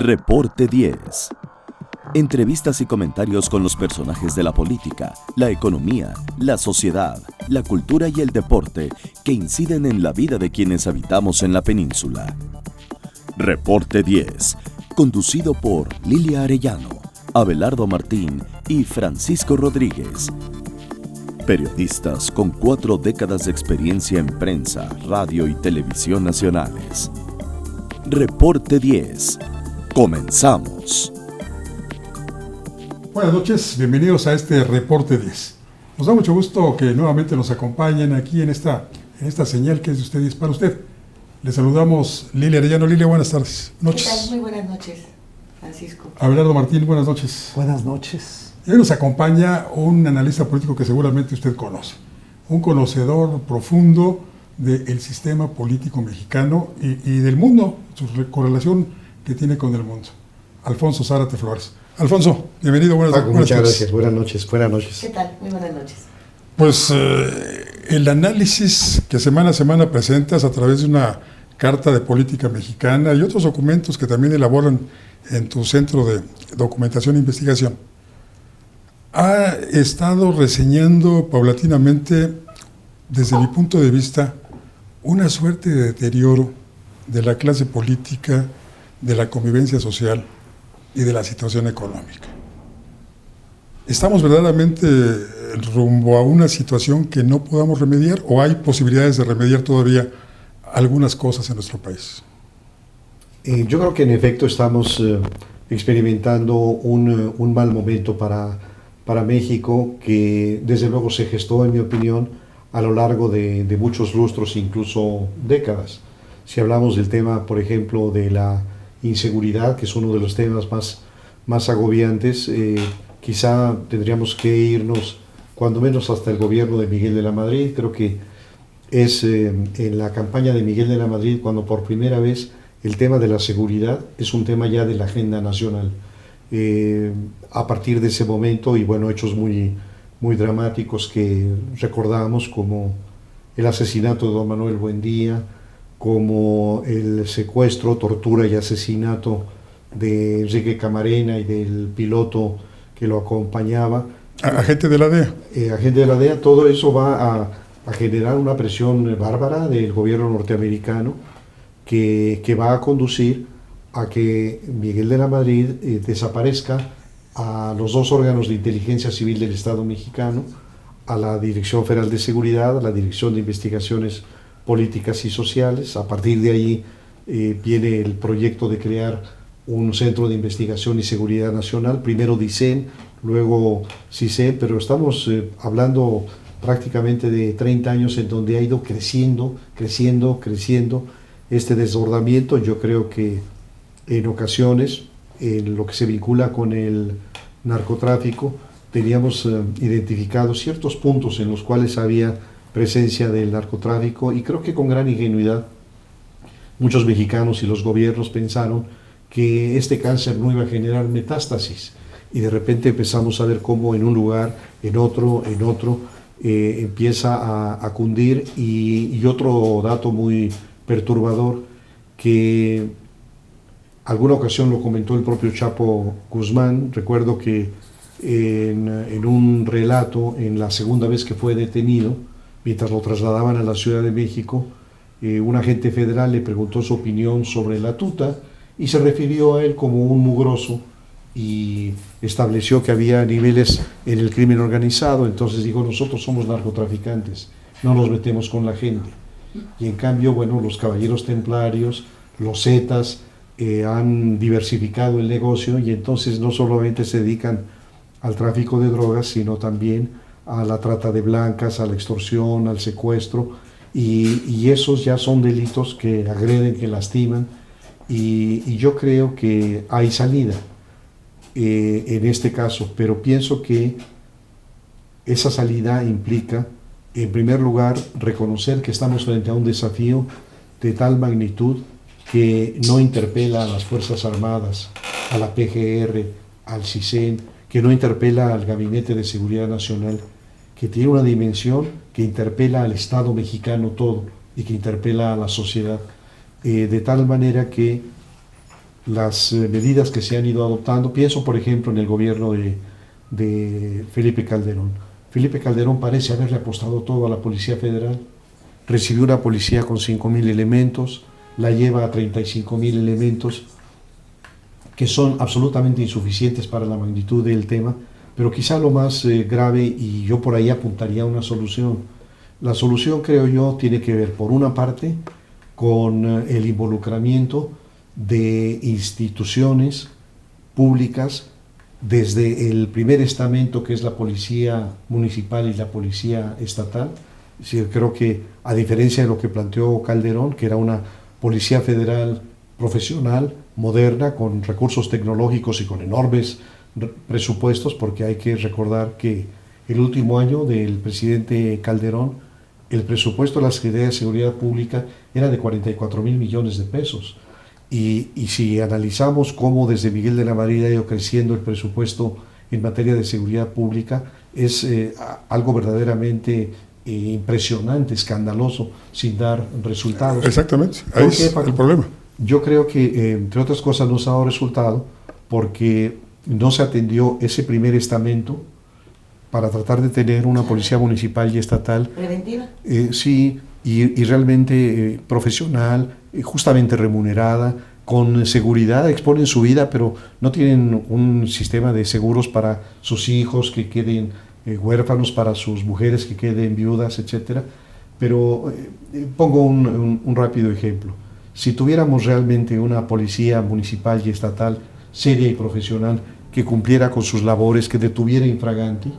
Reporte 10. Entrevistas y comentarios con los personajes de la política, la economía, la sociedad, la cultura y el deporte que inciden en la vida de quienes habitamos en la península. Reporte 10, conducido por Lilia Arellano, Abelardo Martín y Francisco Rodríguez. Periodistas con 4 décadas de experiencia en prensa, radio y televisión nacionales. Reporte 10. Comenzamos. Buenas noches, bienvenidos a este Reporte 10. Nos da mucho gusto que nuevamente nos acompañen aquí en esta señal que es de usted y es para usted. Les saludamos Lilia Arellano. Lilia, buenas tardes. Noches. ¿Qué tal? Muy buenas noches, Francisco. Abelardo Martín, buenas noches. Buenas noches. Y hoy nos acompaña un analista político que seguramente usted conoce, un conocedor profundo del sistema político mexicano y del mundo, su correlación que tiene con el mundo. Alfonso Zárate Flores. Alfonso, bienvenido, buenas noches. Muchas gracias, buenas noches. ¿Qué tal? Muy buenas noches. Pues el análisis que semana a semana presentas a través de una carta de política mexicana y otros documentos que también elaboran en tu centro de documentación e investigación, ha estado reseñando paulatinamente, desde mi punto de vista, una suerte de deterioro de la clase política, de la convivencia social y de la situación económica. ¿Estamos verdaderamente rumbo a una situación que no podamos remediar o hay posibilidades de remediar todavía algunas cosas en nuestro país? Yo creo que en efecto estamos experimentando un mal momento para México, que desde luego se gestó, en mi opinión, a lo largo de muchos lustros, incluso décadas. Si hablamos del tema, por ejemplo, de la inseguridad, que es uno de los temas más agobiantes, quizá tendríamos que irnos cuando menos hasta el gobierno de Miguel de la Madrid. Creo que es en la campaña de Miguel de la Madrid cuando por primera vez el tema de la seguridad es un tema ya de la agenda nacional. A partir de ese momento, y bueno, hechos muy dramáticos que recordamos, como el asesinato de don Manuel Buendía, como el secuestro, tortura y asesinato de Enrique Camarena y del piloto que lo acompañaba. Agente de la DEA. Agente de la DEA, todo eso va a generar una presión bárbara del gobierno norteamericano que va a conducir a que Miguel de la Madrid desaparezca a los 2 órganos de inteligencia civil del Estado mexicano, a la Dirección Federal de Seguridad, a la Dirección de Investigaciones Políticas y Sociales. A partir de ahí viene el proyecto de crear un Centro de Investigación y Seguridad Nacional, primero DICEN, luego CISEN, pero estamos hablando prácticamente de 30 años en donde ha ido creciendo este desbordamiento. Yo creo que en ocasiones, en lo que se vincula con el narcotráfico, teníamos identificados ciertos puntos en los cuales había presencia del narcotráfico, y creo que con gran ingenuidad muchos mexicanos y los gobiernos pensaron que este cáncer no iba a generar metástasis, y de repente empezamos a ver cómo en un lugar, en otro, empieza a cundir. Y otro dato muy perturbador, que alguna ocasión lo comentó el propio Chapo Guzmán. Recuerdo que en un relato, en la segunda vez que fue detenido, mientras lo trasladaban a la Ciudad de México, un agente federal le preguntó su opinión sobre la tuta y se refirió a él como un mugroso y estableció que había niveles en el crimen organizado. Entonces dijo: nosotros somos narcotraficantes, no nos metemos con la gente. Y en cambio, bueno, los caballeros templarios, los zetas, han diversificado el negocio, y entonces no solamente se dedican al tráfico de drogas, sino también a la trata de blancas, a la extorsión, al secuestro, y esos ya son delitos que agreden, que lastiman, y yo creo que hay salida en este caso, pero pienso que esa salida implica, en primer lugar, reconocer que estamos frente a un desafío de tal magnitud que no interpela a las Fuerzas Armadas, a la PGR, al CISEN, que no interpela al Gabinete de Seguridad Nacional, que tiene una dimensión que interpela al Estado mexicano todo y que interpela a la sociedad, de tal manera que las medidas que se han ido adoptando. Pienso, por ejemplo, en el gobierno de Felipe Calderón. Felipe Calderón parece haberle apostado todo a la Policía Federal. Recibió una policía con 5,000 elementos, la lleva a 35,000 elementos, que son absolutamente insuficientes para la magnitud del tema, pero quizá lo más grave, y yo por ahí apuntaría a una solución. La solución, creo yo, tiene que ver, por una parte, con el involucramiento de instituciones públicas, desde el primer estamento, que es la policía municipal y la policía estatal. Es decir, creo que, a diferencia de lo que planteó Calderón, que era una policía federal profesional, moderna, con recursos tecnológicos y con enormes presupuestos, porque hay que recordar que el último año del presidente Calderón, el presupuesto de la Secretaría de Seguridad Pública era de 44,000 millones de pesos. Y si analizamos cómo desde Miguel de la Madrid ha ido creciendo el presupuesto en materia de seguridad pública, es algo verdaderamente impresionante, escandaloso, sin dar resultados. Exactamente, ahí es el problema. Yo creo que, entre otras cosas, no se ha dado resultado porque no se atendió ese primer estamento para tratar de tener una policía municipal y estatal. ¿Preventiva? Sí, y realmente profesional, justamente remunerada, con seguridad, exponen su vida, pero no tienen un sistema de seguros para sus hijos que queden huérfanos, para sus mujeres que queden viudas, etc. Pero pongo un rápido ejemplo. Si tuviéramos realmente una policía municipal y estatal seria y profesional que cumpliera con sus labores, que detuviera infraganti,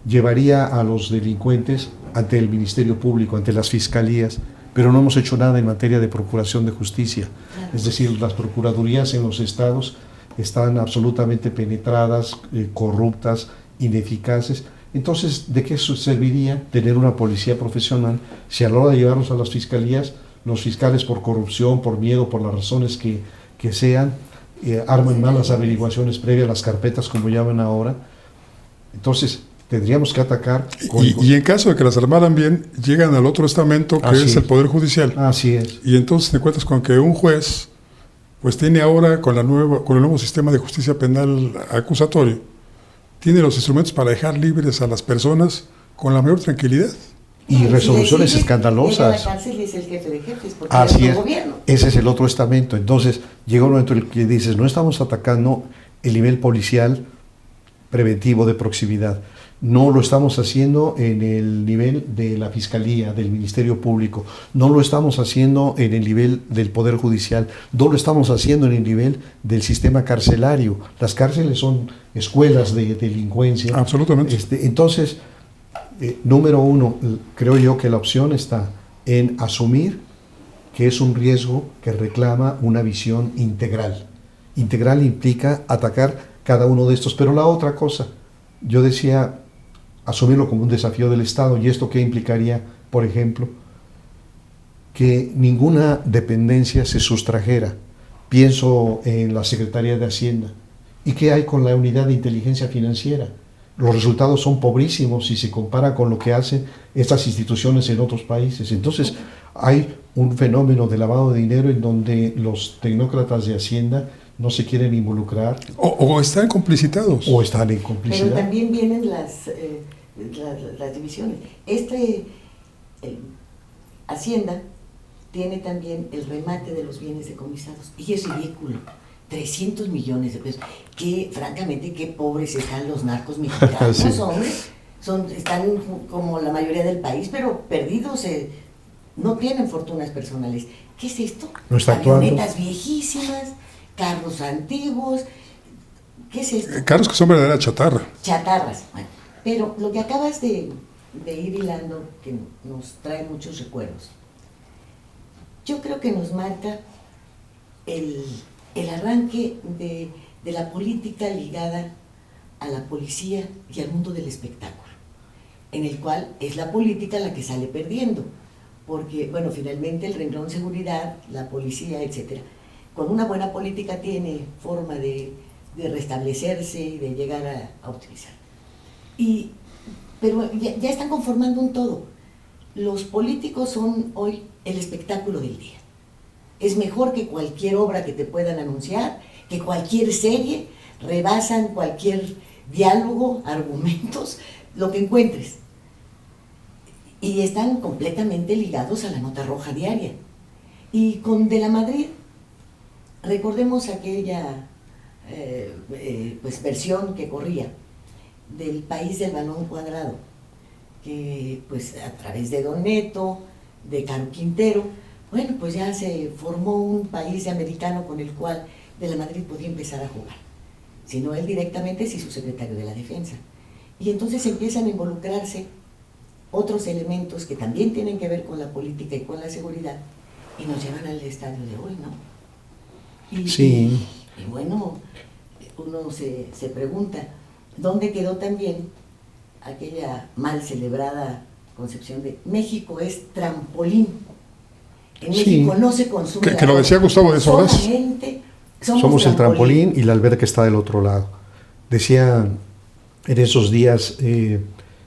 llevaría a los delincuentes ante el Ministerio Público, ante las fiscalías, pero no hemos hecho nada en materia de procuración de justicia. Es decir, las procuradurías en los estados están absolutamente penetradas, corruptas, ineficaces. Entonces, ¿de qué serviría tener una policía profesional si a la hora de llevarlos a las fiscalías, los fiscales, por corrupción, por miedo, por las razones que sean, arman malas averiguaciones previas a las carpetas, como llaman ahora? Entonces, tendríamos que atacar. Y en caso de que las armaran bien, llegan al otro estamento, que es el Poder Judicial. Así es. Y entonces te encuentras con que un juez, pues tiene ahora, con el nuevo sistema de justicia penal acusatorio, tiene los instrumentos para dejar libres a las personas con la mayor tranquilidad. Y resoluciones escandalosas. La cárcel es el jefe de jefes, porque Así es es. gobierno. Ese es el otro estamento. Entonces, llega un momento en el que dices, no estamos atacando el nivel policial preventivo de proximidad. No lo estamos haciendo en el nivel de la Fiscalía, del Ministerio Público. No lo estamos haciendo en el nivel del Poder Judicial. No lo estamos haciendo en el nivel del sistema carcelario. Las cárceles son escuelas de delincuencia. Absolutamente. Entonces, número uno, creo yo que la opción está en asumir que es un riesgo que reclama una visión integral. Integral implica atacar cada uno de estos. Pero la otra cosa, yo decía, asumirlo como un desafío del Estado. ¿Y esto qué implicaría? Por ejemplo, que ninguna dependencia se sustrajera. Pienso en la Secretaría de Hacienda. ¿Y qué hay con la Unidad de Inteligencia Financiera? Los resultados son pobrísimos si se compara con lo que hacen estas instituciones en otros países. Entonces, hay un fenómeno de lavado de dinero en donde los tecnócratas de Hacienda no se quieren involucrar. O están complicitados. O están en complicidad. Pero también vienen las divisiones. Hacienda tiene también el remate de los bienes decomisados. Y es ridículo. 300 millones de pesos. Que, francamente, qué pobres están los narcos mexicanos, Sí. hombre. Están como la mayoría del país, pero perdidos. No tienen fortunas personales. ¿Qué es esto? No está actuando. Avionetas viejísimas, carros antiguos. ¿Qué es esto? Carros que son verdadera chatarra. Chatarras. Bueno, pero lo que acabas de ir hilando, que nos trae muchos recuerdos, yo creo que nos marca el arranque de la política ligada a la policía y al mundo del espectáculo, en el cual es la política la que sale perdiendo, porque, bueno, finalmente el renglón seguridad, la policía, etcétera, con una buena política tiene forma de restablecerse y de llegar a optimizar. Pero ya están conformando un todo. Los políticos son hoy el espectáculo del día. es mejor que cualquier obra que te puedan anunciar, que cualquier serie, rebasan cualquier diálogo, argumentos, lo que encuentres. Y están completamente ligados a la nota roja diaria. Y con De la Madrid, recordemos aquella pues versión que corría del país del balón cuadrado, que pues a través de Don Neto, de Caro Quintero, bueno, pues ya se formó un país de americano con el cual De la Madrid podía empezar a jugar. Si no él directamente, sí su secretario de la Defensa. Y entonces empiezan a involucrarse otros elementos que también tienen que ver con la política y con la seguridad, y nos llevan al estadio de hoy, ¿no? Sí. Y bueno, uno se pregunta, ¿dónde quedó también aquella mal celebrada concepción de México es trampolín? En México no se consume. Que lo decía Gustavo de Sobras. Solamente somos el trampolín y la alberca está del otro lado. Decía en esos días,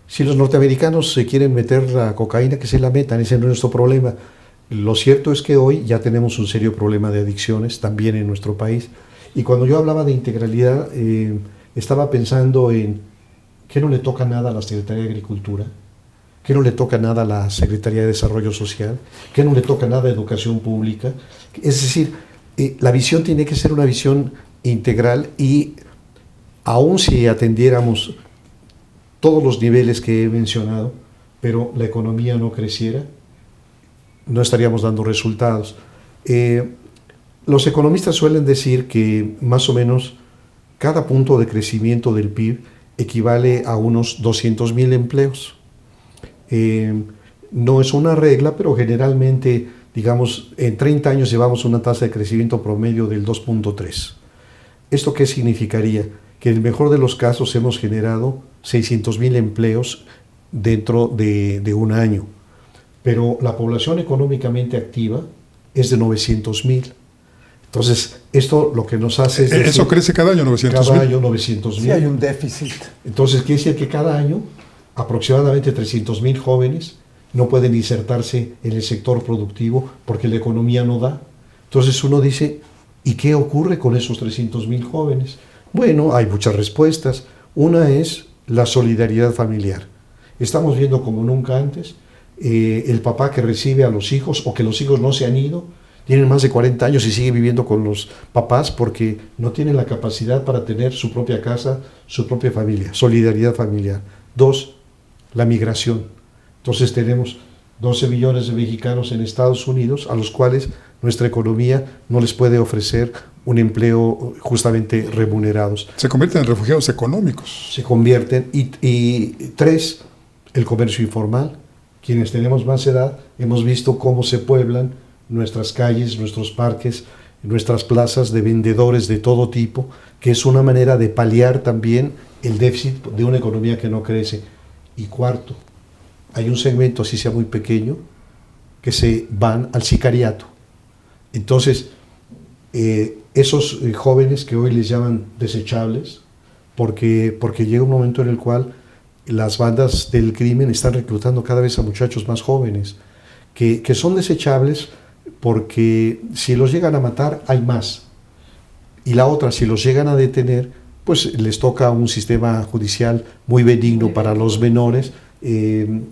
si los norteamericanos se quieren meter la cocaína, que se la metan, ese no es nuestro problema. Lo cierto es que hoy ya tenemos un serio problema de adicciones también en nuestro país. Y cuando yo hablaba de integralidad, estaba pensando en que no le toca nada a la Secretaría de Agricultura, que no le toca nada a la Secretaría de Desarrollo Social, que no le toca nada a Educación Pública. Es decir, la visión tiene que ser una visión integral, y aun si atendiéramos todos los niveles que he mencionado, pero la economía no creciera, no estaríamos dando resultados. Los economistas suelen decir que más o menos cada punto de crecimiento del PIB equivale a unos 200,000 empleos. No es una regla, pero generalmente, digamos, en 30 años llevamos una tasa de crecimiento promedio del 2.3. ¿Esto qué significaría? Que en el mejor de los casos hemos generado 600,000 empleos dentro de un año, pero la población económicamente activa es de 900,000. Entonces, esto lo que nos hace es... Eso crece cada año, 900,000. Cada año 900,000. Sí, hay un déficit. Entonces, quiere decir que cada año aproximadamente 300,000 jóvenes no pueden insertarse en el sector productivo porque la economía no da. Entonces uno dice, ¿y qué ocurre con esos 300,000 jóvenes? Bueno, hay muchas respuestas. Una es la solidaridad familiar. Estamos viendo como nunca antes el papá que recibe a los hijos, o que los hijos no se han ido, tienen más de 40 años y siguen viviendo con los papás porque no tienen la capacidad para tener su propia casa, su propia familia. Solidaridad familiar. 2, la migración. Entonces tenemos 12 millones de mexicanos en Estados Unidos, a los cuales nuestra economía no les puede ofrecer un empleo justamente remunerados. Se convierten en refugiados económicos. Se convierten. Y 3, el comercio informal. Quienes tenemos más edad hemos visto cómo se pueblan nuestras calles, nuestros parques, nuestras plazas de vendedores de todo tipo, que es una manera de paliar también el déficit de una economía que no crece. Y 4, hay un segmento, así sea muy pequeño, que se van al sicariato. Entonces, esos jóvenes que hoy les llaman desechables, porque llega un momento en el cual las bandas del crimen están reclutando cada vez a muchachos más jóvenes, que son desechables porque si los llegan a matar hay más. Y la otra, si los llegan a detener, pues les toca un sistema judicial muy benigno para los menores,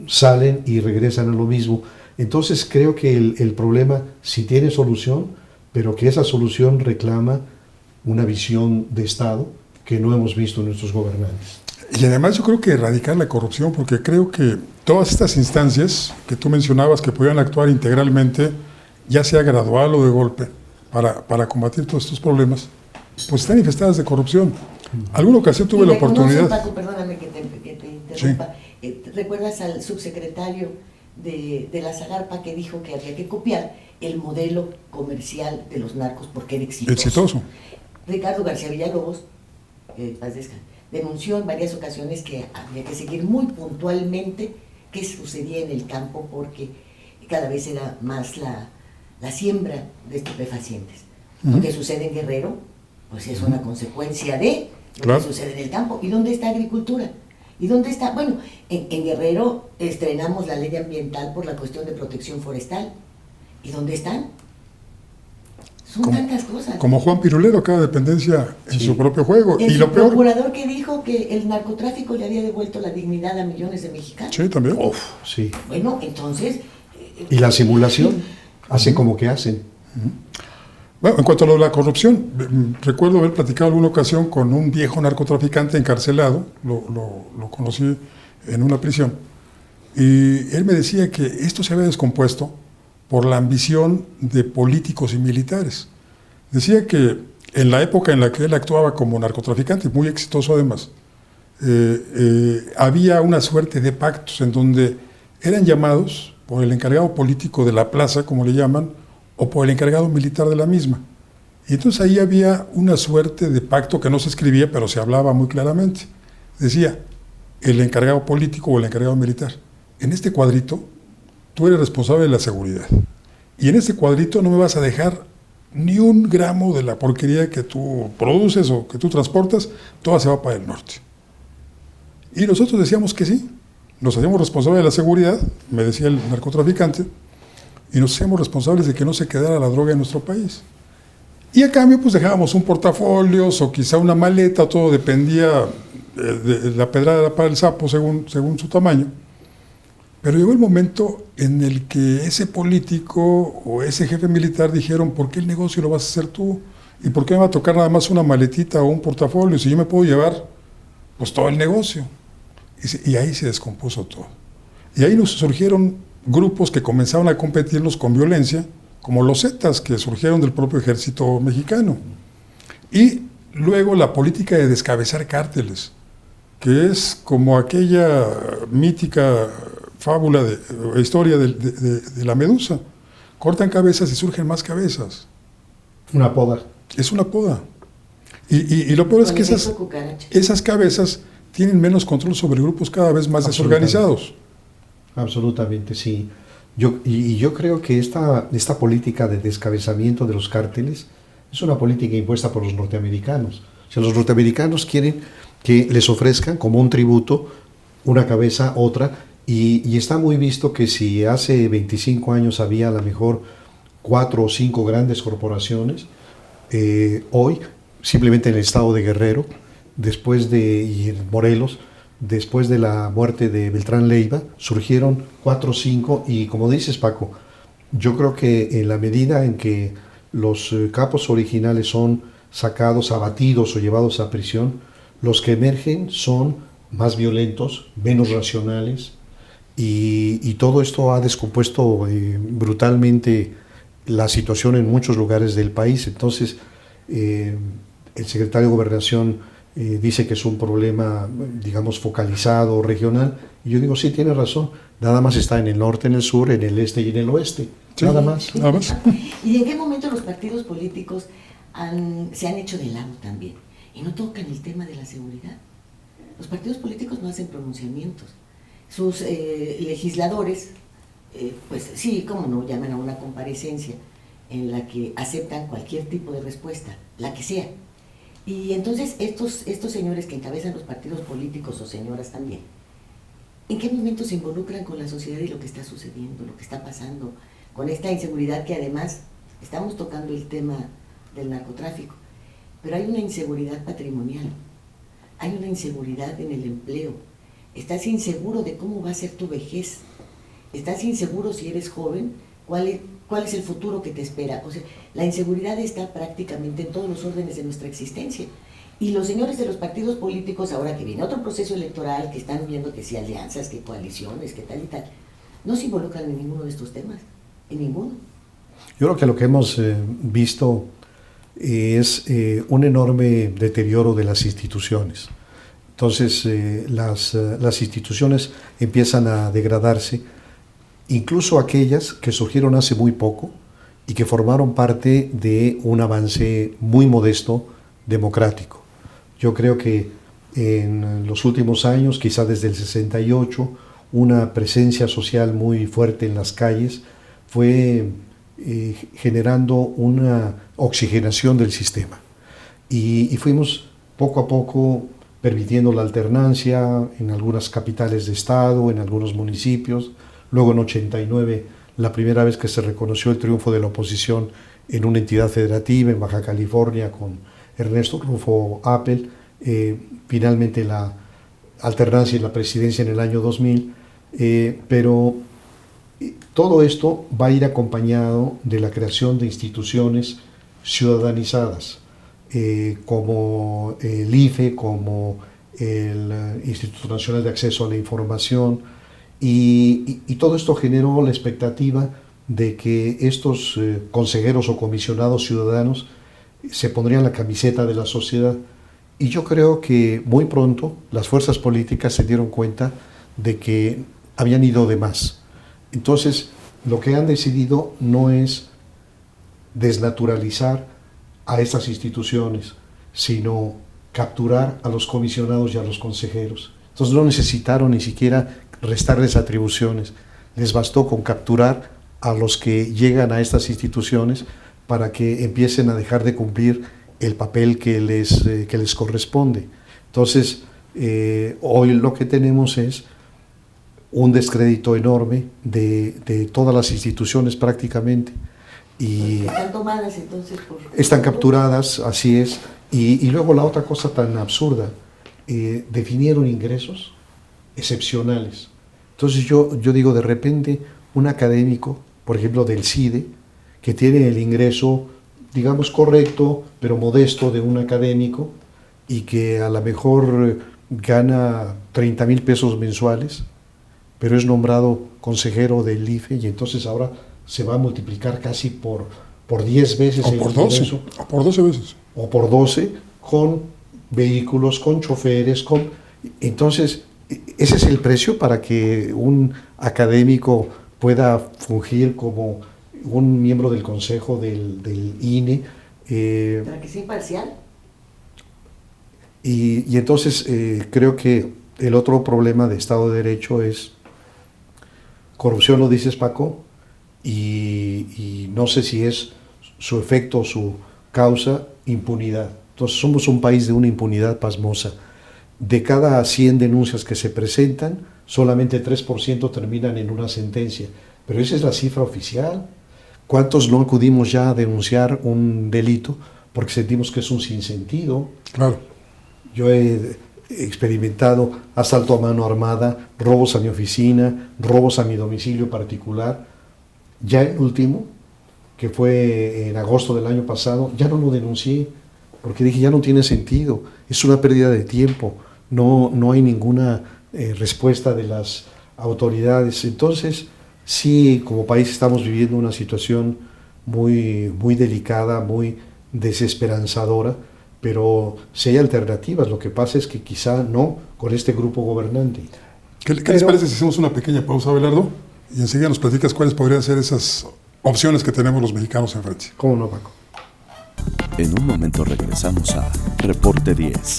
salen y regresan a lo mismo. Entonces creo que el problema sí tiene solución, pero que esa solución reclama una visión de Estado que no hemos visto en nuestros gobernantes. Y además yo creo que erradicar la corrupción, porque creo que todas estas instancias que tú mencionabas que podían actuar integralmente, ya sea gradual o de golpe, para combatir todos estos problemas, pues están infestadas de corrupción. Alguna ocasión tuve la oportunidad... Paco, perdóname que te interrumpa. Sí. ¿Recuerdas al subsecretario de la Zagarpa que dijo que había que copiar el modelo comercial de los narcos porque era exitoso? Ricardo García Villalobos, denunció en varias ocasiones que había que seguir muy puntualmente qué sucedía en el campo porque cada vez era más la siembra de estupefacientes. Lo que sucede en Guerrero, pues es una consecuencia de lo que sucede en el campo. ¿Y dónde está agricultura? ¿Y dónde está? Bueno, en Guerrero estrenamos la ley ambiental por la cuestión de protección forestal. ¿Y dónde están? Son tantas cosas. Como Juan Pirulero, cada dependencia en su propio juego. El y lo peor, procurador que dijo que el narcotráfico le había devuelto la dignidad a millones de mexicanos. Sí, también. Sí. Bueno, entonces... Y la simulación, hacen como que hacen. Bueno, en cuanto a lo de la corrupción, recuerdo haber platicado alguna ocasión con un viejo narcotraficante encarcelado, lo conocí en una prisión, y él me decía que esto se había descompuesto por la ambición de políticos y militares. Decía que en la época en la que él actuaba como narcotraficante, muy exitoso además, había una suerte de pactos en donde eran llamados por el encargado político de la plaza, como le llaman, o por el encargado militar de la misma. Y entonces ahí había una suerte de pacto que no se escribía, pero se hablaba muy claramente. Decía, el encargado político o el encargado militar, en este cuadrito tú eres responsable de la seguridad. Y en este cuadrito no me vas a dejar ni un gramo de la porquería que tú produces o que tú transportas, toda se va para el norte. Y nosotros decíamos que sí, nos hacíamos responsables de la seguridad, me decía el narcotraficante, y nos hacíamos responsables de que no se quedara la droga en nuestro país. Y a cambio pues dejábamos un portafolio o quizá una maleta, todo dependía de la pedrada para el sapo según su tamaño. Pero llegó el momento en el que ese político o ese jefe militar dijeron, ¿por qué el negocio lo vas a hacer tú? ¿Y por qué me va a tocar nada más una maletita o un portafolio si yo me puedo llevar pues todo el negocio? Y ahí se descompuso todo. Y ahí nos surgieron grupos que comenzaron a competirnos con violencia, como los Zetas, que surgieron del propio ejército mexicano. Y luego la política de descabezar cárteles, que es como aquella mítica fábula historia de la medusa. Cortan cabezas y surgen más cabezas. Una poda. Es una poda. Y lo peor es que esas cabezas tienen menos control sobre grupos cada vez más desorganizados. Absolutamente, sí. Yo creo que esta política de descabezamiento de los cárteles es una política impuesta por los norteamericanos. O sea, los norteamericanos quieren que les ofrezcan como un tributo una cabeza, otra, y está muy visto que si hace 25 años había a lo mejor 4 o 5 grandes corporaciones, hoy, simplemente en el estado de Guerrero, y en Morelos, después de la muerte de Beltrán Leiva, surgieron 4 o 5, y como dices, Paco, yo creo que en la medida en que los capos originales son sacados, abatidos o llevados a prisión, los que emergen son más violentos, menos racionales, y todo esto ha descompuesto brutalmente la situación en muchos lugares del país. Entonces, el secretario de Gobernación dice que es un problema, digamos, focalizado, regional, y yo digo, sí, tiene razón, nada más está en el norte, en el sur, en el este y en el oeste, sí, nada más. ¿Y en qué momento los partidos políticos se han hecho de lado también y no tocan el tema de la seguridad? Los partidos políticos no hacen pronunciamientos, sus legisladores, pues sí, cómo no, llaman a una comparecencia en la que aceptan cualquier tipo de respuesta, la que sea. Y entonces estos señores que encabezan los partidos políticos, o señoras también, ¿en qué momento se involucran con la sociedad y lo que está sucediendo, lo que está pasando, con esta inseguridad que además estamos tocando el tema del narcotráfico? Pero hay una inseguridad patrimonial, hay una inseguridad en el empleo, estás inseguro de cómo va a ser tu vejez, estás inseguro si eres joven, cuál es el futuro que te espera. O sea, la inseguridad está prácticamente en todos los órdenes de nuestra existencia. Y los señores de los partidos políticos, ahora que viene otro proceso electoral, que están viendo que si alianzas, que coaliciones, que tal y tal, no se involucran en ninguno de estos temas, en ninguno. Yo creo que lo que hemos visto es un enorme deterioro de las instituciones. Entonces, las instituciones empiezan a degradarse, incluso aquellas que surgieron hace muy poco y que formaron parte de un avance muy modesto democrático. Yo creo que en los últimos años, quizá desde el 68, una presencia social muy fuerte en las calles fue generando una oxigenación del sistema. Y fuimos poco a poco permitiendo la alternancia en algunas capitales de estado, en algunos municipios. Luego en 89, la primera vez que se reconoció el triunfo de la oposición en una entidad federativa en Baja California con Ernesto Rufo Appel, finalmente la alternancia en la presidencia en el año 2000, pero todo esto va a ir acompañado de la creación de instituciones ciudadanizadas, como el IFE, como el Instituto Nacional de Acceso a la Información, y todo esto generó la expectativa de que estos consejeros o comisionados ciudadanos se pondrían la camiseta de la sociedad. Y yo creo que muy pronto las fuerzas políticas se dieron cuenta de que habían ido de más. Entonces, lo que han decidido no es desnaturalizar a estas instituciones, sino capturar a los comisionados y a los consejeros. Entonces no necesitaron ni siquiera restarles atribuciones, les bastó con capturar a los que llegan a estas instituciones para que empiecen a dejar de cumplir el papel que les corresponde. Entonces, hoy lo que tenemos es un descrédito enorme de todas las instituciones prácticamente. Y están tomadas entonces están capturadas, así es. Y luego la otra cosa tan absurda, definieron ingresos excepcionales. Entonces yo digo, de repente, un académico, por ejemplo, del CIDE, que tiene el ingreso, digamos, correcto, pero modesto de un académico, y que a lo mejor gana 30,000 pesos mensuales, pero es nombrado consejero del IFE, y entonces ahora se va a multiplicar casi por 10 veces o por 12, o por 12 veces. O por 12, con vehículos, con choferes, entonces ese es el precio para que un académico pueda fungir como un miembro del consejo del INE. Para que sea imparcial. Y entonces creo que el otro problema de Estado de Derecho es corrupción, lo dices, Paco, y no sé si es su efecto, su causa, impunidad. Entonces somos un país de una impunidad pasmosa. De cada 100 denuncias que se presentan, solamente 3% terminan en una sentencia. Pero esa es la cifra oficial. ¿Cuántos no acudimos ya a denunciar un delito porque sentimos que es un sinsentido? Claro. Yo he experimentado asalto a mano armada, robos a mi oficina, robos a mi domicilio particular. Ya el último, que fue en agosto del año pasado, ya no lo denuncié, porque dije, ya no tiene sentido, es una pérdida de tiempo, no hay ninguna respuesta de las autoridades. Entonces, sí, como país estamos viviendo una situación muy, muy delicada, muy desesperanzadora, pero si hay alternativas, lo que pasa es que quizá no con este grupo gobernante. ¿Qué les parece si hacemos una pequeña pausa, Abelardo? Y enseguida nos platicas cuáles podrían ser esas opciones que tenemos los mexicanos enfrente. ¿Cómo no, Paco? En un momento regresamos a Reporte 10.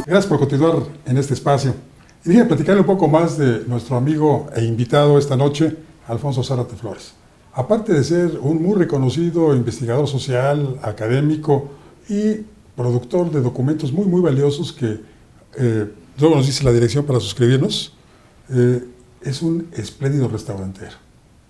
Gracias por continuar en este espacio. Y déjenme platicarle un poco más de nuestro amigo e invitado esta noche, Alfonso Zárate Flores. Aparte de ser un muy reconocido investigador social, académico y productor de documentos muy, muy valiosos que luego nos dice la dirección para suscribirnos, es un espléndido restaurantero.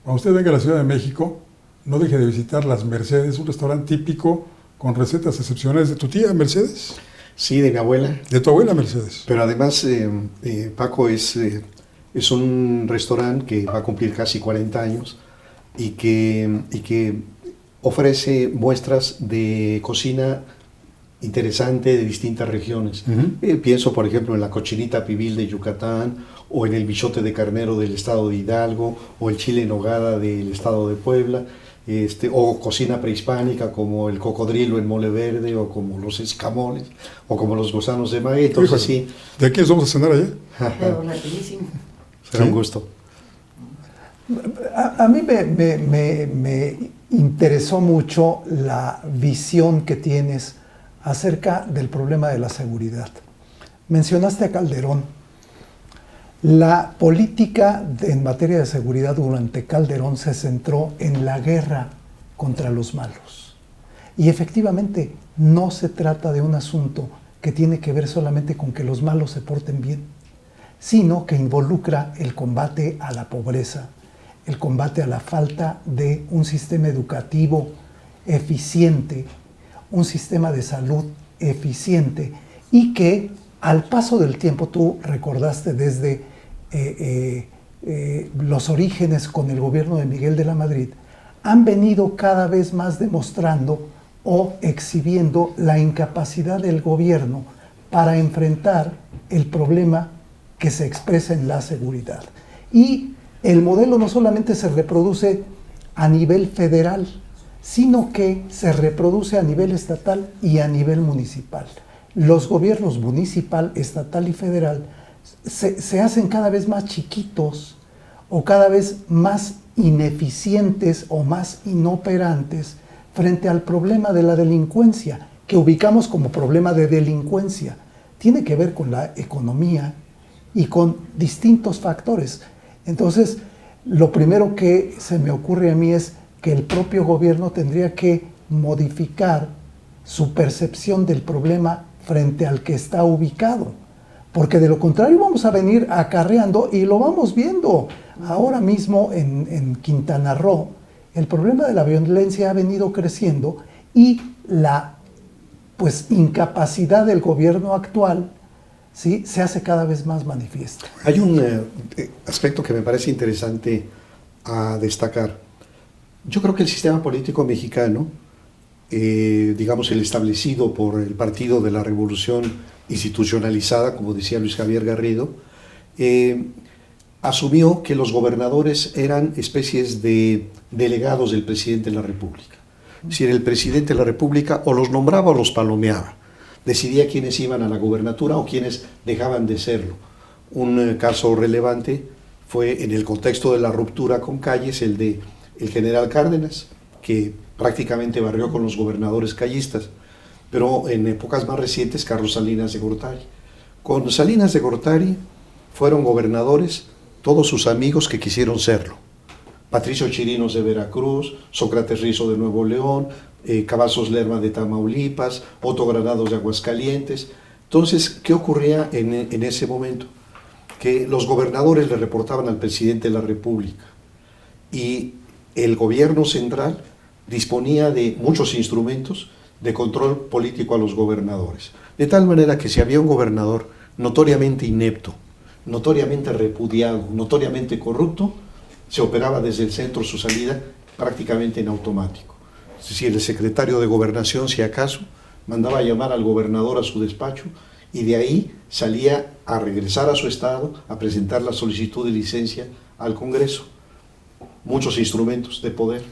Cuando usted venga a la Ciudad de México, no deje de visitar Las Mercedes, un restaurante típico con recetas excepcionales de tu tía, Mercedes. Sí, de mi abuela. De tu abuela, Mercedes. Pero además, Paco, es un restaurante que va a cumplir casi 40 años y que ofrece muestras de cocina interesante de distintas regiones. Pienso, por ejemplo, en la cochinita pibil de Yucatán, o en el bichote de carnero del estado de Hidalgo, o el chile en nogada del estado de Puebla, o cocina prehispánica como el cocodrilo en mole verde, o como los escamoles, o como los gusanos de maguey. Entonces, sí. ¿De aquí nos vamos a cenar allá? Pero rapidísimo. Será un gusto. A mí me interesó mucho la visión que tienes acerca del problema de la seguridad. Mencionaste a Calderón. La política en materia de seguridad durante Calderón se centró en la guerra contra los malos. Y efectivamente no se trata de un asunto que tiene que ver solamente con que los malos se porten bien, sino que involucra el combate a la pobreza, el combate a la falta de un sistema educativo eficiente, un sistema de salud eficiente, y que al paso del tiempo, tú recordaste desde los orígenes con el gobierno de Miguel de la Madrid, han venido cada vez más demostrando o exhibiendo la incapacidad del gobierno para enfrentar el problema que se expresa en la seguridad. Y el modelo no solamente se reproduce a nivel federal, sino que se reproduce a nivel estatal y a nivel municipal. Los gobiernos municipal, estatal y federal se hacen cada vez más chiquitos o cada vez más ineficientes o más inoperantes frente al problema de la delincuencia, que ubicamos como problema de delincuencia. Tiene que ver con la economía y con distintos factores. Entonces, lo primero que se me ocurre a mí es que el propio gobierno tendría que modificar su percepción del problema frente al que está ubicado, porque de lo contrario vamos a venir acarreando, y lo vamos viendo ahora mismo en Quintana Roo. El problema de la violencia ha venido creciendo y la incapacidad del gobierno actual, ¿sí?, se hace cada vez más manifiesta. Hay un aspecto que me parece interesante a destacar. Yo creo que el sistema político mexicano, digamos el establecido por el Partido de la Revolución institucionalizada, como decía Luis Javier Garrido, asumió que los gobernadores eran especies de delegados del presidente de la República. Es decir, el presidente de la República o los nombraba o los palomeaba. Decidía quiénes iban a la gubernatura o quiénes dejaban de serlo. Un caso relevante fue en el contexto de la ruptura con Calles, el de el general Cárdenas, que prácticamente barrió con los gobernadores callistas, pero en épocas más recientes Carlos Salinas de Gortari. Con Salinas de Gortari fueron gobernadores todos sus amigos que quisieron serlo. Patricio Chirinos de Veracruz, Sócrates Rizo de Nuevo León, Cavazos Lerma de Tamaulipas, Otto Granados de Aguascalientes. Entonces, ¿qué ocurría en ese momento? Que los gobernadores le reportaban al presidente de la República y el gobierno central disponía de muchos instrumentos de control político a los gobernadores. De tal manera que si había un gobernador notoriamente inepto, notoriamente repudiado, notoriamente corrupto, se operaba desde el centro su salida prácticamente en automático. Es decir, el secretario de Gobernación, si acaso, mandaba a llamar al gobernador a su despacho y de ahí salía a regresar a su estado, a presentar la solicitud de licencia al Congreso. Muchos instrumentos de poder,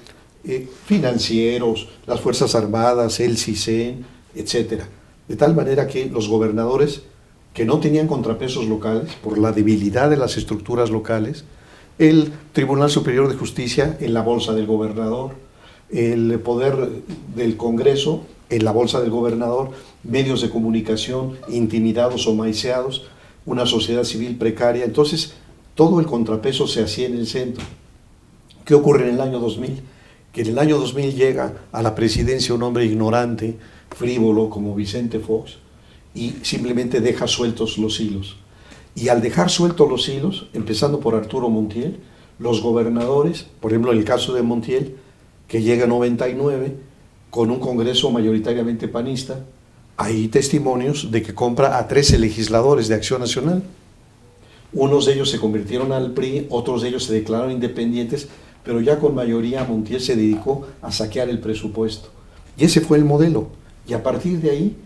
financieros, las Fuerzas Armadas, el CISEN, etc. De tal manera que los gobernadores, que no tenían contrapesos locales por la debilidad de las estructuras locales, el Tribunal Superior de Justicia en la bolsa del gobernador, el poder del Congreso en la bolsa del gobernador, medios de comunicación intimidados o maiceados, una sociedad civil precaria. Entonces, todo el contrapeso se hacía en el centro. ¿Qué ocurre en el año 2000? Que en el año 2000 llega a la presidencia un hombre ignorante, frívolo como Vicente Fox, y simplemente deja sueltos los hilos. Y al dejar sueltos los hilos, empezando por Arturo Montiel, los gobernadores, por ejemplo en el caso de Montiel, que llega en 99, con un Congreso mayoritariamente panista, hay testimonios de que compra a 13 legisladores de Acción Nacional. Unos de ellos se convirtieron al PRI, otros de ellos se declararon independientes, pero ya con mayoría Montiel se dedicó a saquear el presupuesto. Y ese fue el modelo. Y a partir de ahí,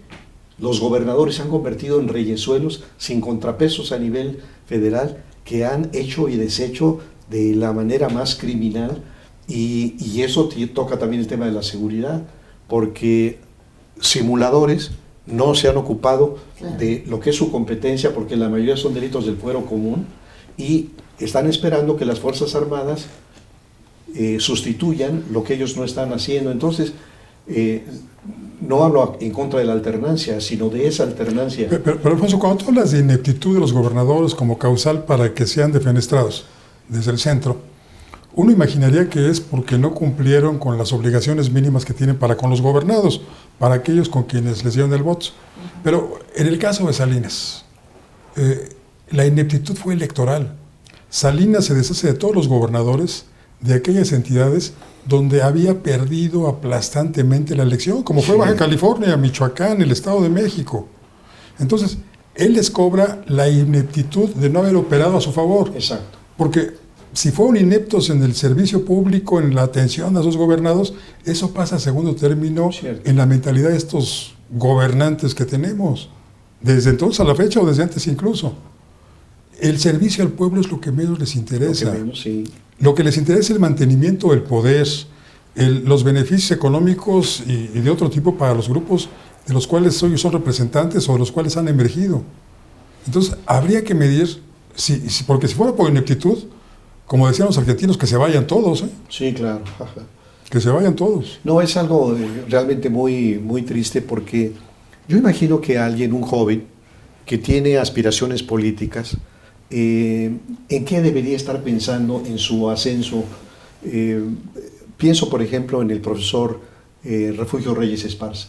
los gobernadores se han convertido en reyesuelos sin contrapesos a nivel federal, que han hecho y deshecho de la manera más criminal. Y eso toca también el tema de la seguridad, porque simuladores no se han ocupado de lo que es su competencia, porque la mayoría son delitos del fuero común, y están esperando que las Fuerzas Armadas sustituyan lo que ellos no están haciendo. Entonces, no hablo en contra de la alternancia, sino de esa alternancia. Pero Alfonso, cuando tú hablas de ineptitud de los gobernadores como causal para que sean defenestrados desde el centro, uno imaginaría que es porque no cumplieron con las obligaciones mínimas que tienen para con los gobernados, para aquellos con quienes les dieron el voto. Pero en el caso de Salinas, la ineptitud fue electoral. Salinas se deshace de todos los gobernadores de aquellas entidades donde había perdido aplastantemente la elección, como fue Baja California, Michoacán, el Estado de México. Entonces, él les cobra la ineptitud de no haber operado a su favor. Exacto. Porque si fueron ineptos en el servicio público, en la atención a sus gobernados, eso pasa a segundo término en la mentalidad de estos gobernantes que tenemos, desde entonces a la fecha o desde antes incluso. El servicio al pueblo es lo que menos les interesa. Lo que menos, sí. Lo que les interesa es el mantenimiento del poder, los beneficios económicos y de otro tipo para los grupos de los cuales ellos son representantes o de los cuales han emergido. Entonces, habría que medir, porque si fuera por ineptitud, como decían los argentinos, que se vayan todos. Sí, claro. Que se vayan todos. No, es algo realmente muy, muy triste, porque yo imagino que alguien, un joven, que tiene aspiraciones políticas, ¿en qué debería estar pensando en su ascenso? Pienso, por ejemplo, en el profesor Refugio Reyes Esparza,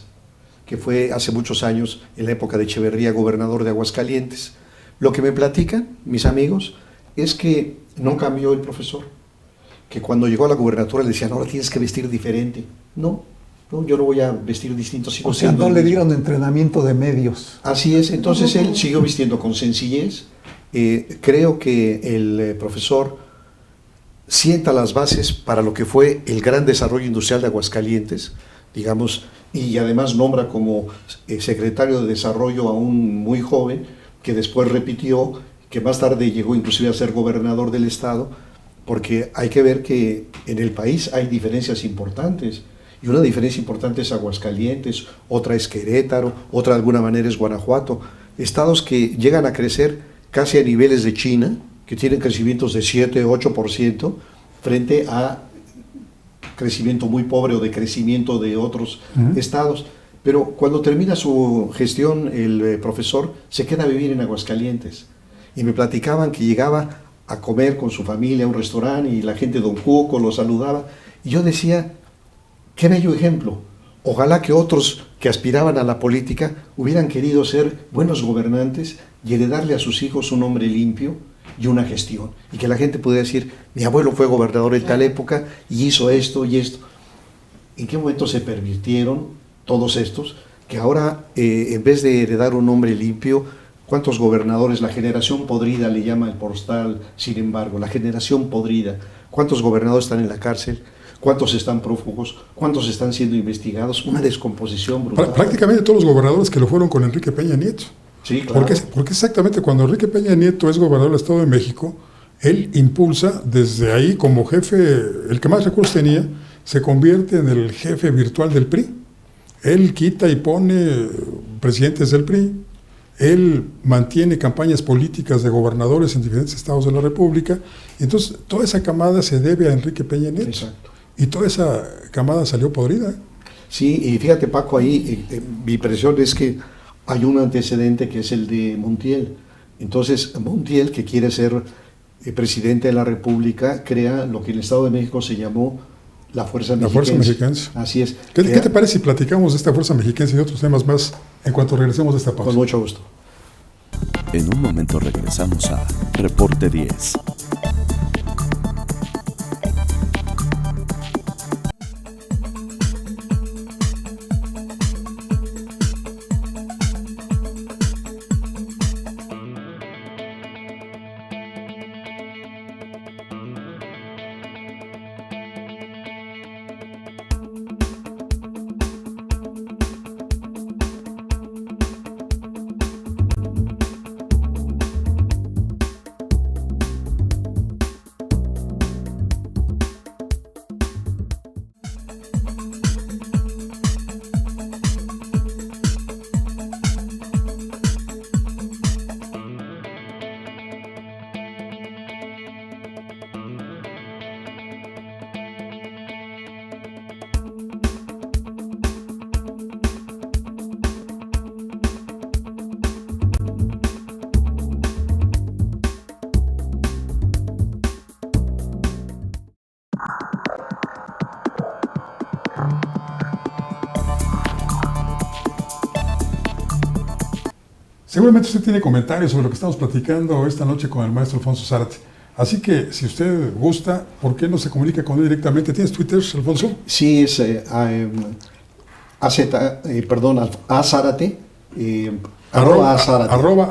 que fue hace muchos años, en la época de Echeverría, gobernador de Aguascalientes. Lo que me platican mis amigos es que no cambió el profesor, que cuando llegó a la gubernatura le decían, ahora tienes que vestir diferente. No, yo no voy a vestir distinto. O sea, no le dieron entrenamiento de medios. Así es, entonces él siguió vistiendo con sencillez. Creo que el profesor sienta las bases para lo que fue el gran desarrollo industrial de Aguascalientes, digamos, y además nombra como secretario de Desarrollo a un muy joven, que después repitió, que más tarde llegó inclusive a ser gobernador del estado, porque hay que ver que en el país hay diferencias importantes, y una diferencia importante es Aguascalientes, otra es Querétaro, otra de alguna manera es Guanajuato, estados que llegan a crecer casi a niveles de China, que tienen crecimientos de 7-8%, frente a crecimiento muy pobre o decrecimiento de otros estados. Pero cuando termina su gestión, el profesor se queda a vivir en Aguascalientes. Y me platicaban que llegaba a comer con su familia a un restaurante y la gente de Don Cuco lo saludaba. Y yo decía, qué bello ejemplo. Ojalá que otros que aspiraban a la política hubieran querido ser buenos gobernantes y heredarle a sus hijos un hombre limpio y una gestión. Y que la gente pudiera decir, mi abuelo fue gobernador en tal época y hizo esto y esto. ¿En qué momento se pervirtieron todos estos? Que ahora, en vez de heredar un hombre limpio, ¿cuántos gobernadores? La generación podrida le llama el postal, sin embargo, la generación podrida. ¿Cuántos gobernadores están en la cárcel? ¿Cuántos están prófugos? ¿Cuántos están siendo investigados? Una descomposición brutal. Prácticamente todos los gobernadores que lo fueron con Enrique Peña Nieto. Sí, claro. Porque exactamente cuando Enrique Peña Nieto es gobernador del Estado de México, él impulsa desde ahí como jefe, el que más recursos tenía, se convierte en el jefe virtual del PRI. Él quita y pone presidentes del PRI, él mantiene campañas políticas de gobernadores en diferentes estados de la República, y entonces toda esa camada se debe a Enrique Peña Nieto. Exacto. Y toda esa camada salió podrida. Sí, y fíjate, Paco, ahí mi impresión es que hay un antecedente que es el de Montiel. Entonces, Montiel, que quiere ser presidente de la República, crea lo que en el Estado de México se llamó la Fuerza Mexiquense. La Fuerza Mexiquense. Así es. ¿Qué te parece si platicamos de esta Fuerza Mexiquense y de otros temas más en cuanto regresemos de esta pausa? Con mucho gusto. En un momento regresamos a Reporte 10. Seguramente usted tiene comentarios sobre lo que estamos platicando esta noche con el maestro Alfonso Zárate. Así que, si usted gusta, ¿por qué no se comunica con él directamente? ¿Tienes Twitter, Alfonso? Sí, es Azárate, @Azárate.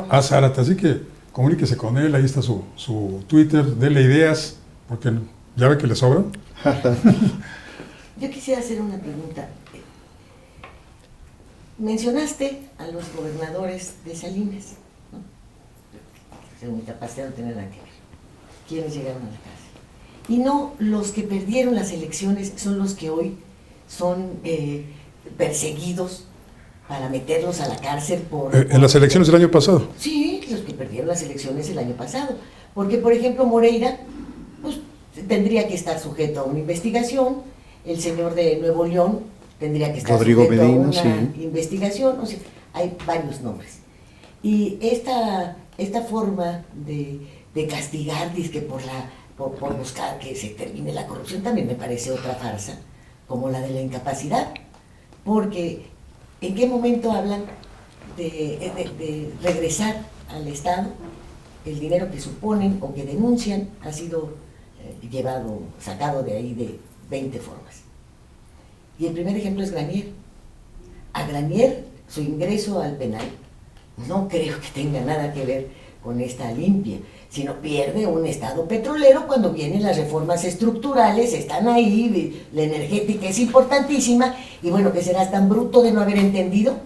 @Azárate. Así que comuníquese con él, ahí está su Twitter, dele ideas, porque ya ve que le sobran. Yo quisiera hacer una pregunta. Mencionaste a los gobernadores de Salinas, ¿no? Según mi capacidad no tiene nada que ver. Quienes llegaron a la cárcel. Y no los que perdieron las elecciones son los que hoy son perseguidos para meterlos a la cárcel por... En las elecciones del año pasado. Sí, los que perdieron las elecciones el año pasado. Porque, por ejemplo, Moreira, pues tendría que estar sujeto a una investigación, el señor de Nuevo León tendría que estar Rodrigo sujeto Medina, a una sí. investigación, o sea, hay varios nombres. Y esta forma de castigar, dizque por buscar que se termine la corrupción, también me parece otra farsa, como la de la incapacidad, porque ¿en qué momento hablan de regresar al Estado el dinero que suponen o que denuncian ha sido sacado de ahí de 20 formas? Y el primer ejemplo es Granier. A Granier, su ingreso al penal, no creo que tenga nada que ver con esta limpia, sino pierde un Estado petrolero cuando vienen las reformas estructurales, están ahí, la energética es importantísima, y bueno, ¿que serás tan bruto de no haber entendido?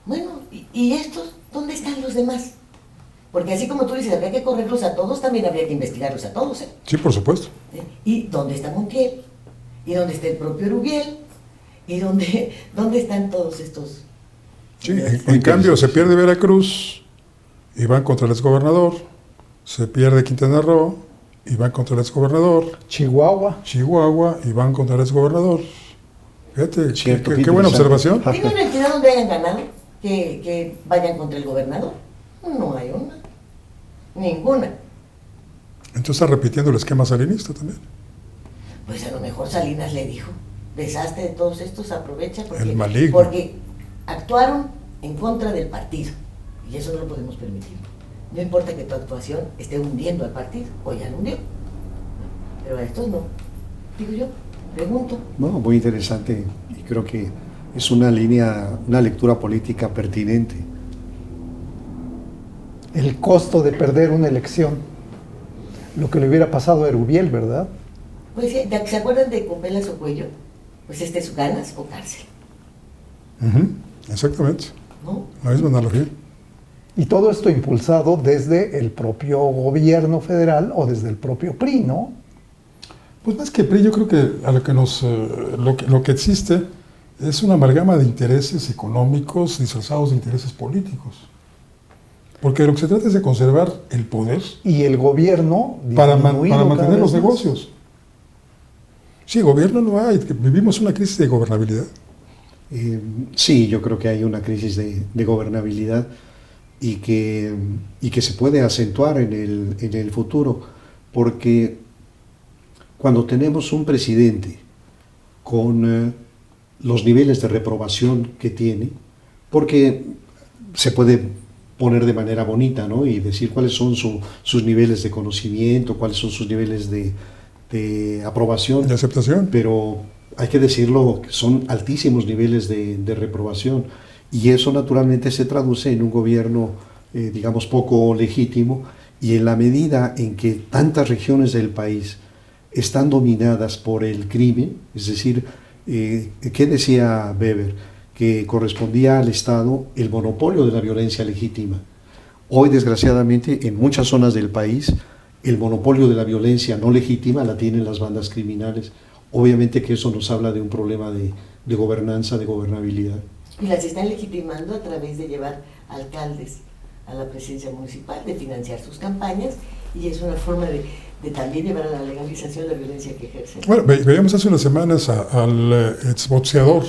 Bueno, ¿y estos? ¿Dónde están los demás? Porque así como tú dices, habría que correrlos a todos, también habría que investigarlos a todos, ¿eh? Sí, por supuesto. ¿Y dónde está Montiel? ¿Y dónde está el propio Rubiel? ¿Y dónde están todos estos? Sí, en cambio, se pierde Veracruz y van contra el exgobernador, se pierde Quintana Roo y van contra el exgobernador, Chihuahua. y van contra el exgobernador. Fíjate, Cierto, qué buena observación. ¿Tiene una entidad donde hayan ganado que vayan contra el gobernador? No hay una. Ninguna. Entonces está repitiendo el esquema salinista también. Pues a lo mejor Salinas le dijo, deshazte de todos estos, aprovecha El maligno. porque actuaron en contra del partido y eso no lo podemos permitir. No importa que tu actuación esté hundiendo al partido, o ya lo hundió, pero a estos no. Digo yo, pregunto. No, muy interesante y creo que es una lectura política pertinente. El costo de perder una elección. Lo que le hubiera pasado a Erubiel, ¿verdad? Pues ¿se acuerdan de Copelas o Cuello? Pues es ganas o cárcel, Exactamente, ¿no? la misma analogía. Y todo esto impulsado desde el propio gobierno federal o desde el propio PRI, ¿no? Pues más que PRI, yo creo que a lo que existe es una amalgama de intereses económicos disfrazados de intereses políticos. Porque de lo que se trata es de conservar el poder Y el gobierno para disminuido cada mantener vez los más. negocios. Sí, gobierno no hay, vivimos una crisis de gobernabilidad. Sí, yo creo que hay una crisis de gobernabilidad y que se puede acentuar en el futuro, porque cuando tenemos un presidente con los niveles de reprobación que tiene, porque se puede poner de manera bonita, ¿no? Y decir cuáles son sus niveles de conocimiento, cuáles son sus niveles de aprobación. De aceptación. Pero hay que decirlo, que son altísimos niveles de reprobación. Y eso naturalmente se traduce en un gobierno, digamos, poco legítimo. Y en la medida en que tantas regiones del país están dominadas por el crimen, es decir, ¿qué decía Weber? Que correspondía al Estado el monopolio de la violencia legítima. Hoy, desgraciadamente, en muchas zonas del país, el monopolio de la violencia no legítima la tienen las bandas criminales. Obviamente que eso nos habla de un problema de gobernanza, de gobernabilidad. Y las están legitimando a través de llevar alcaldes a la presidencia municipal, de financiar sus campañas, y es una forma de también llevar a la legalización de la violencia que ejercen. Bueno, veíamos hace unas semanas al exboxeador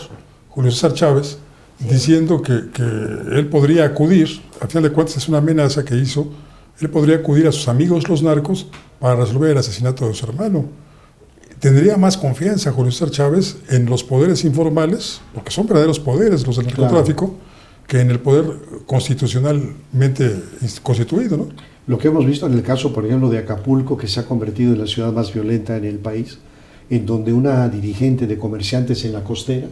Julio César Chávez diciendo que él podría acudir, a final de cuentas es una amenaza que hizo, él podría acudir a sus amigos los narcos para resolver el asesinato de su hermano. Tendría más confianza Julio César Chávez en los poderes informales, porque son verdaderos poderes los del narcotráfico, que en el poder constitucionalmente constituido, ¿no? Lo que hemos visto en el caso, por ejemplo, de Acapulco, que se ha convertido en la ciudad más violenta en el país, en donde una dirigente de comerciantes en la costera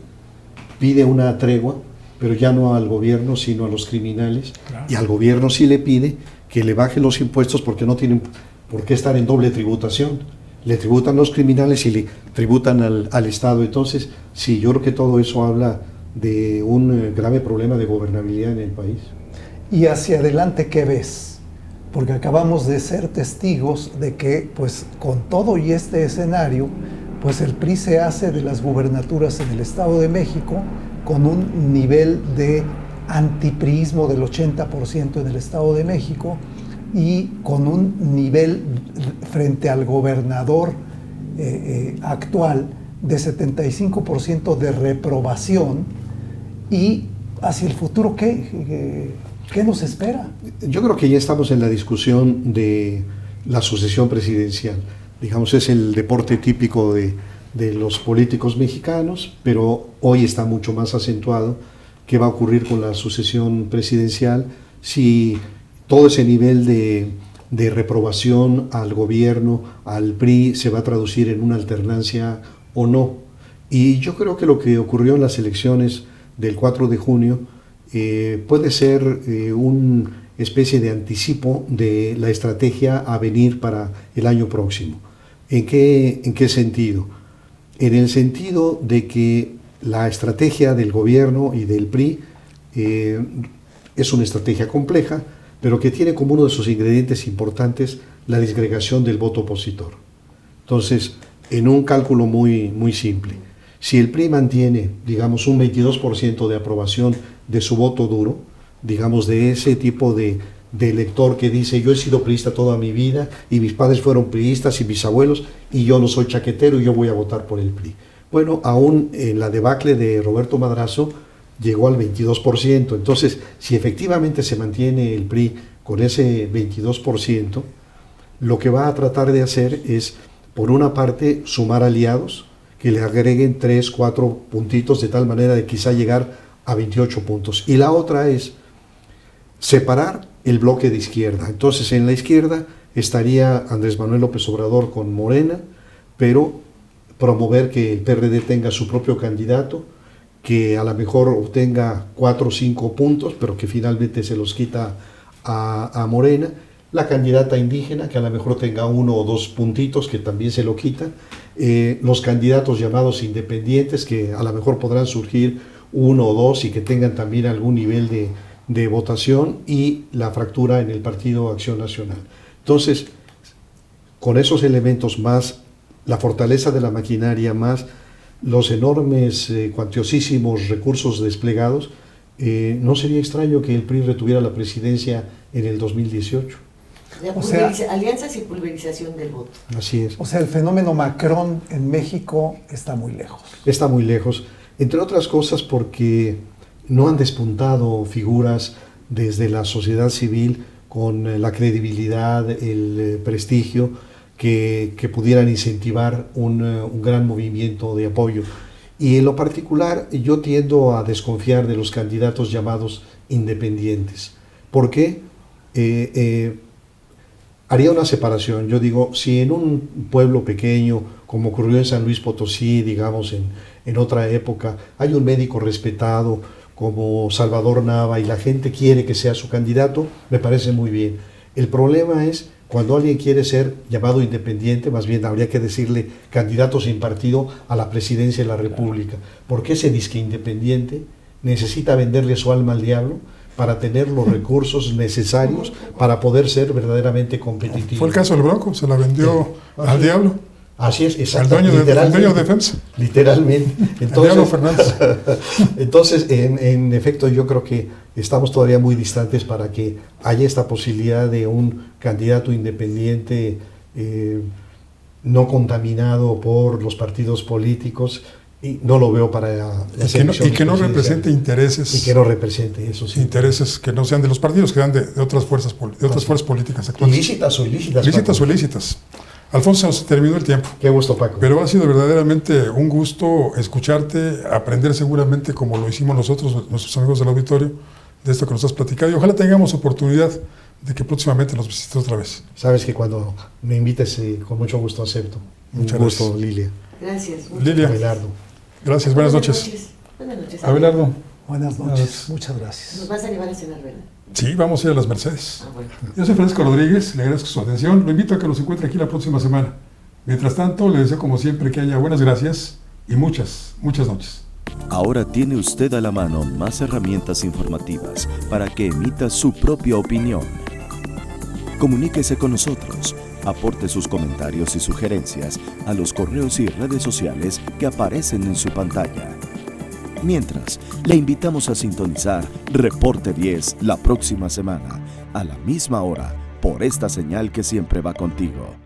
pide una tregua, pero ya no al gobierno, sino a los criminales, claro. Y al gobierno sí le pide que le baje los impuestos porque no tienen por qué estar en doble tributación. Le tributan los criminales y le tributan al Estado. Entonces, sí, yo creo que todo eso habla de un grave problema de gobernabilidad en el país. ¿Y hacia adelante qué ves? Porque acabamos de ser testigos de que, pues, con todo y este escenario, pues el PRI se hace de las gubernaturas en el Estado de México con un nivel de antipriismo del 80% en el Estado de México y con un nivel frente al gobernador actual de 75% de reprobación. Y hacia el futuro, ¿qué nos espera? Yo creo que ya estamos en la discusión de la sucesión presidencial. Digamos, es el deporte típico de los políticos mexicanos, pero hoy está mucho más acentuado. ¿Qué va a ocurrir con la sucesión presidencial? Si todo ese nivel de reprobación al gobierno, al PRI, se va a traducir en una alternancia o no. Y yo creo que lo que ocurrió en las elecciones del 4 de junio puede ser una especie de anticipo de la estrategia a venir para el año próximo. ¿En qué sentido? En el sentido de que la estrategia del gobierno y del PRI es una estrategia compleja, pero que tiene como uno de sus ingredientes importantes la disgregación del voto opositor. Entonces, en un cálculo muy, muy simple, si el PRI mantiene, digamos, un 22% de aprobación de su voto duro, digamos, de ese tipo de elector que dice: yo he sido priista toda mi vida y mis padres fueron priistas y mis abuelos y yo no soy chaquetero y yo voy a votar por el PRI. Bueno, aún en la debacle de Roberto Madrazo llegó al 22%. Entonces, si efectivamente se mantiene el PRI con ese 22%, lo que va a tratar de hacer es, por una parte, sumar aliados que le agreguen 3, 4 puntitos de tal manera de quizá llegar a 28 puntos. Y la otra es separar el bloque de izquierda. Entonces, en la izquierda estaría Andrés Manuel López Obrador con Morena, pero promover que el PRD tenga su propio candidato, que a lo mejor obtenga 4 o 5 puntos, pero que finalmente se los quita a Morena. La candidata indígena, que a lo mejor tenga 1 o 2 puntitos, que también se lo quita. Los candidatos llamados independientes, que a lo mejor podrán surgir 1 o 2 y que tengan también algún nivel de votación, y la fractura en el Partido Acción Nacional. Entonces, con esos elementos, más la fortaleza de la maquinaria, más los enormes, cuantiosísimos recursos desplegados, no sería extraño que el PRI retuviera la presidencia en el 2018. Alianzas y pulverización del voto. Así es. O sea, el fenómeno Macron en México está muy lejos. Está muy lejos, entre otras cosas porque no han despuntado figuras desde la sociedad civil con la credibilidad, el prestigio que pudieran incentivar un gran movimiento de apoyo. Y en lo particular, yo tiendo a desconfiar de los candidatos llamados independientes. ¿Por qué? Haría una separación. Yo digo, si en un pueblo pequeño, como ocurrió en San Luis Potosí, digamos, en otra época, hay un médico respetado como Salvador Nava y la gente quiere que sea su candidato, me parece muy bien. El problema es cuando alguien quiere ser llamado independiente, más bien habría que decirle candidato sin partido a la presidencia de la República, porque ese disque independiente necesita venderle su alma al diablo para tener los recursos necesarios para poder ser verdaderamente competitivo. Fue el caso del Bronco, se la vendió al diablo. Así es, exacto. El dueño de FEMSA. Literalmente. Entonces, Fernández. Entonces, en efecto, yo creo que estamos todavía muy distantes para que haya esta posibilidad de un candidato independiente no contaminado por los partidos políticos, y no lo veo para las elecciones. Y que no represente intereses. Y que no represente, eso sí. Intereses que no sean de los partidos, que sean de otras fuerzas políticas actuales. Lícitas o ilícitas. Lícitas o ilícitas. Alfonso, se terminó el tiempo. Qué gusto, Paco. Pero ha sido verdaderamente un gusto escucharte, aprender seguramente como lo hicimos nosotros, nuestros amigos del auditorio, de esto que nos has platicado y ojalá tengamos oportunidad de que próximamente nos visites otra vez. Sabes que cuando me invites, con mucho gusto acepto. Muchas Un gusto, gracias. Lilia. Gracias. Lilia. Abelardo. Gracias, buenas noches. Buenas noches. Abelardo. Buenas noches, muchas gracias. Nos vas a llevar a cenar, ¿verdad? Sí, vamos a ir a las Mercedes. Ah, bueno. Yo soy Francisco Rodríguez, le agradezco su atención, lo invito a que nos encuentre aquí la próxima semana. Mientras tanto, le deseo como siempre que haya buenas gracias y muchas noches. Ahora tiene usted a la mano más herramientas informativas para que emita su propia opinión. Comuníquese con nosotros, aporte sus comentarios y sugerencias a los correos y redes sociales que aparecen en su pantalla. Mientras, le invitamos a sintonizar Reporte 10 la próxima semana, a la misma hora, por esta señal que siempre va contigo.